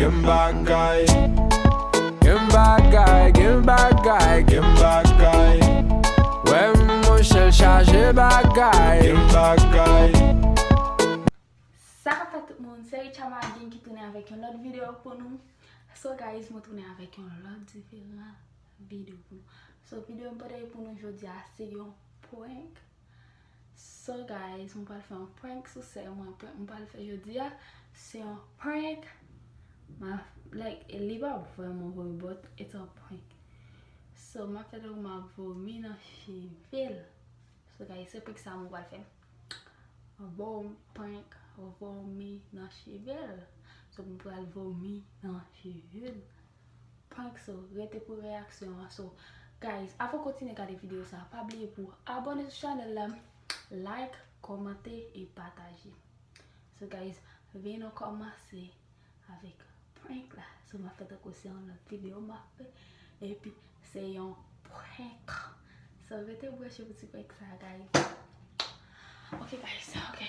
give me bagay. Give me bagay, give me bagay, give me bagay. Ouais, mon chel chargé bagay, give me bagay. Ça va tout le monde, c'est Ritchama qui tourne avec une autre vidéo pour nous. So guys, je tourne avec une autre différente vidéo pour nous. So vidéo pour nous aujourd'hui, c'est un prank. So guys, on va faire un prank sur ça, on va le faire aujourd'hui, c'est un prank. Like, it n'est pas vraiment vomi, but it's a prank. So, je vais faire ma vomi dans cheve. So guys, c'est pour ça que je vais faire un bon prank. Vomi dans cheve. So, je vais vomi dans cheve. Prank, so, restez pour réaction. So, guys, avant de continuer à regarder la vidéo, ça pas oublier pour abonner sur la chaîne, like, commenter et partager. So, guys, venez commencer avec prank là. So, je vais faire aussi une autre vidéo. Et puis, c'est un prank. So, restez pour ce petit prank, ça, guys. Ok, guys, ok.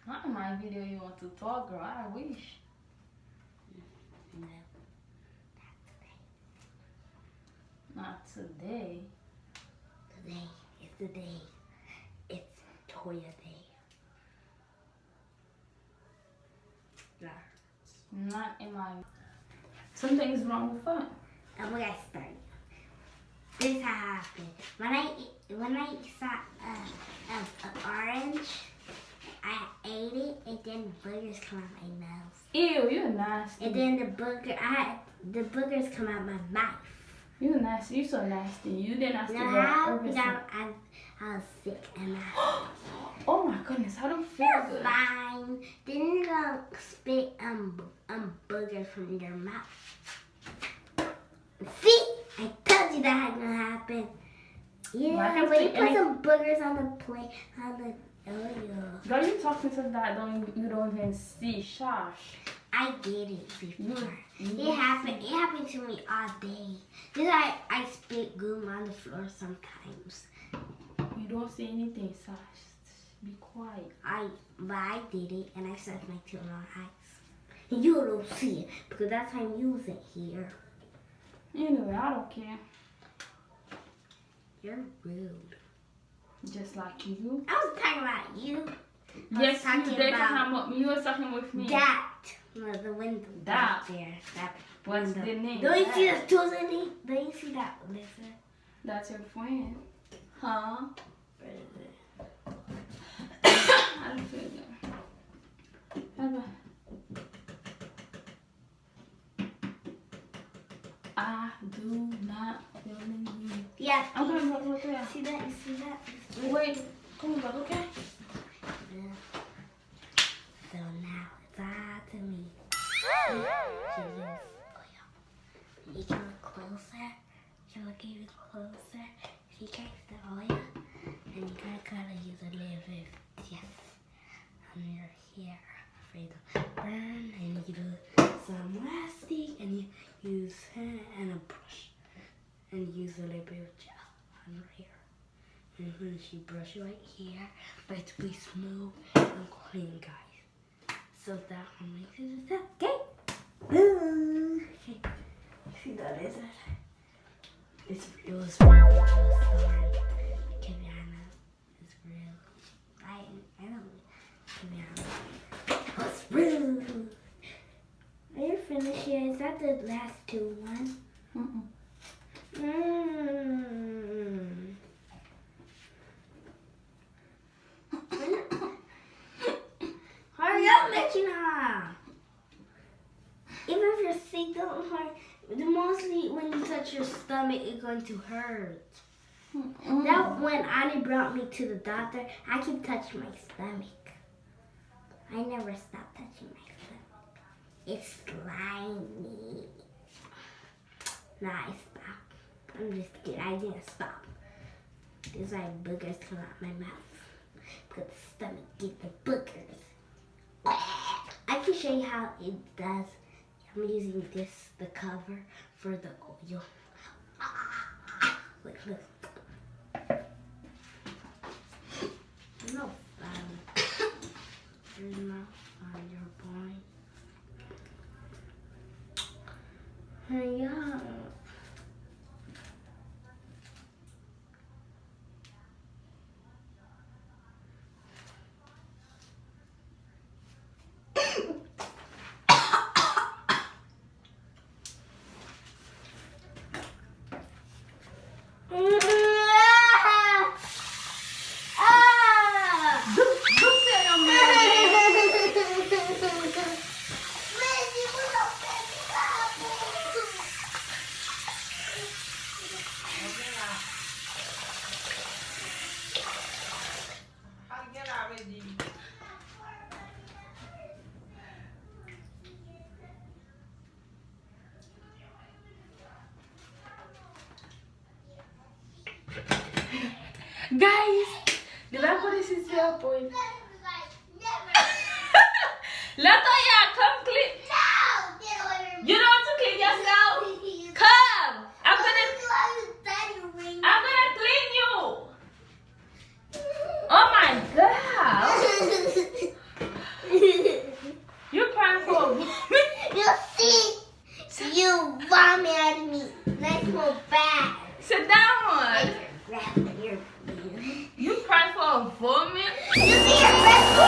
Not in my video you want to talk, girl. I wish. No. Not today. Today is the day. It's Toya Day. Yeah. Not in my... Something's wrong with fun. And we got started. This happened. When I saw an orange, I ate it, and then boogers come out my mouth. Ew, you're nasty. And then the boogers come out my mouth. You nasty. You so nasty. You did nasty. Now I was sick and oh my goodness, I don't feel good. Fine. Then you gonna spit booger from your mouth. See, I told you that had gonna happen. Yeah, when you put some boogers on the plate, Girl, you talking to that you don't even see. Shush. I did it before. It happened to me all day. Just I spit goo on the floor sometimes. You don't see anything, Sash. Be quiet. But I did it and I stuck my two on ice. You don't see it because that's why I'm using it here. Anyway, I don't care. You're rude. Just like you. I was talking about you. Yes, you did talking about me. You were talking with me. That. No, the window. That. There. That. What's the name? Don't you see the tools in it? Don't you see that, listen? That's your friend. Huh? Where is it? I don't feel good. Bye-bye. I do not feel good. Yeah. I'm coming back right there. See that? You see that? Wait. Come back, okay? Yeah. So now it's all to me. You can look closer. You can look even closer. If you catch the oil, and you gotta use a little bit, yes, on your hair for it to burn. And you do some mastic, and you use hair and a brush, and use a little bit of gel on your hair. And when she brush right here, but it to be smooth and clean, guys. So that one makes it okay. Okay. See that is it? It was real. Kiviana is real. I don't. Kiviana. It was real. Are you finished yet? Is that the last two one? Hurry up, Ritchama! Even if you're sick, don't hurt. Mostly when you touch your stomach, it's going to hurt. That when Annie brought me to the doctor, I keep touching my stomach. I never stop touching my stomach. It's slimy. Nah, I stopped. I'm just kidding. I didn't stop. There's like boogers come out my mouth. Because the stomach get the boogers. I can show you how it does. I'm using this, the cover for the oil. Look. No fun. There's no fun, your boy. Yeah. Guys, the back of this is your boy. Latoya, come clean. No! You don't want to clean yourself? Come! I'm gonna clean you. Oh my god! You crying for me? You see? You vomit at me. Let's go back. Sit down. You You crying for a vomit? see your breath go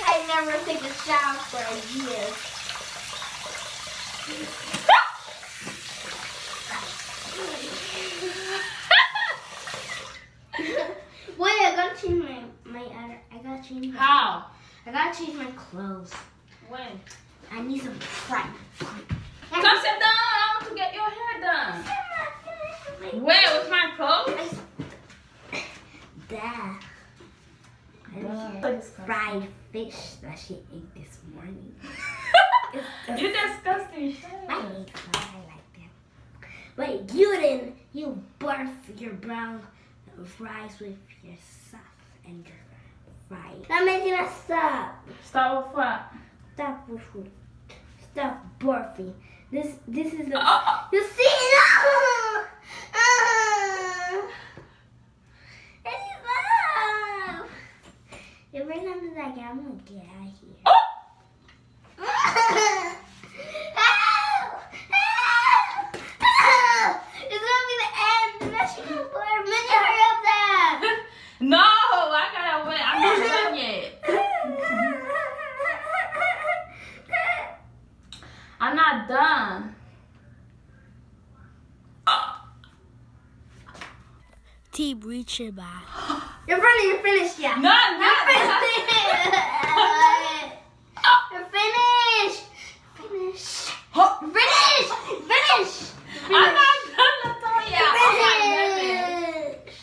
I never take a shower for a year. Wait, I gotta change my other. I gotta change. How? I gotta change my clothes. When? I need some prep. Come sit down. I want to get your hair done. Where? With my clothes? Dad. Fried fish that she ate this morning. You disgusting. I hate fries. I like them. Wait, you barf your brown fries with your sauce and your fries. I'm making a stop. Stop with what? Stop with food. Stop barfing. This is the. You see it? Stop. If we're gonna do that again, I'm gonna get out of here. Help! It's gonna be the end. That's your boy. Minnie, hurry up there. No, I gotta wait. I'm not done yet. I'm not done. Ritchama. You're finished, yeah. No, I'm not. You're finished. Finish. I'm not done, Latoya.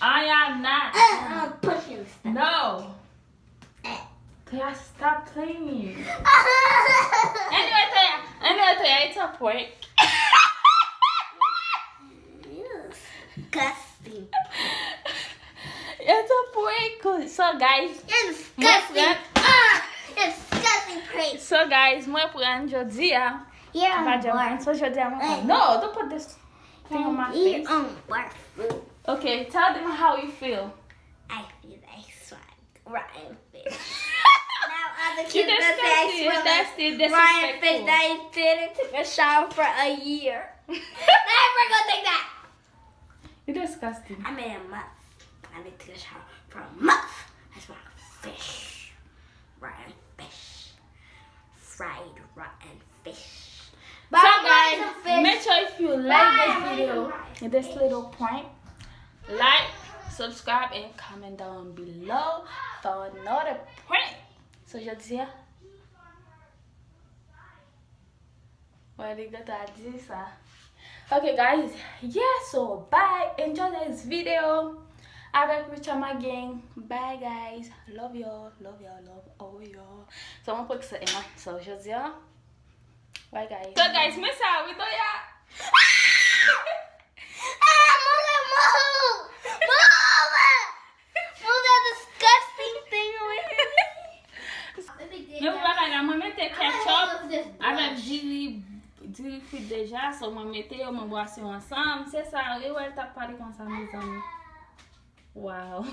I am not. I'm pushing the stuff. No. Toya, stop playing. Anyway, Toya, it's a prank. Disgusting. It's a prank. So, guys. You're disgusting. You're disgusting prank. So, guys, moi pran jodi ya. Yeah, I'm So, jodi ya, no, don't put this thing on my face. Barf. Okay, tell them how you feel. I feel like swag. Rotten fish. Now other You kids that say disgusting, rotten fish disrespectful. that I didn't take a shower for a year. Never gonna take that. You're disgusting. I made a month. I didn't take a shower for a month. That's rotten fish. Rotten fish. Fried rotten fish. So guys, make sure if you like this video, this little prank, like, subscribe, and comment down below for another prank. So je dis, Ouais, les gars, t'as dit ça. Okay, guys. Yeah, so bye. Enjoy this video. Avec Ritchama gang. Bye, guys. Love y'all. Love y'all. Love all y'all. So, I'm going to put it in. So, aujourd'hui, bye, guys. So, guys, me sa, we do ya. Yo baka la mwen mette ketchup avec du fit déjà, so mwen mette yo mwen boisson ensemble, c'est ça, et ouais, t'as parlé comme ça mes amis. Wow.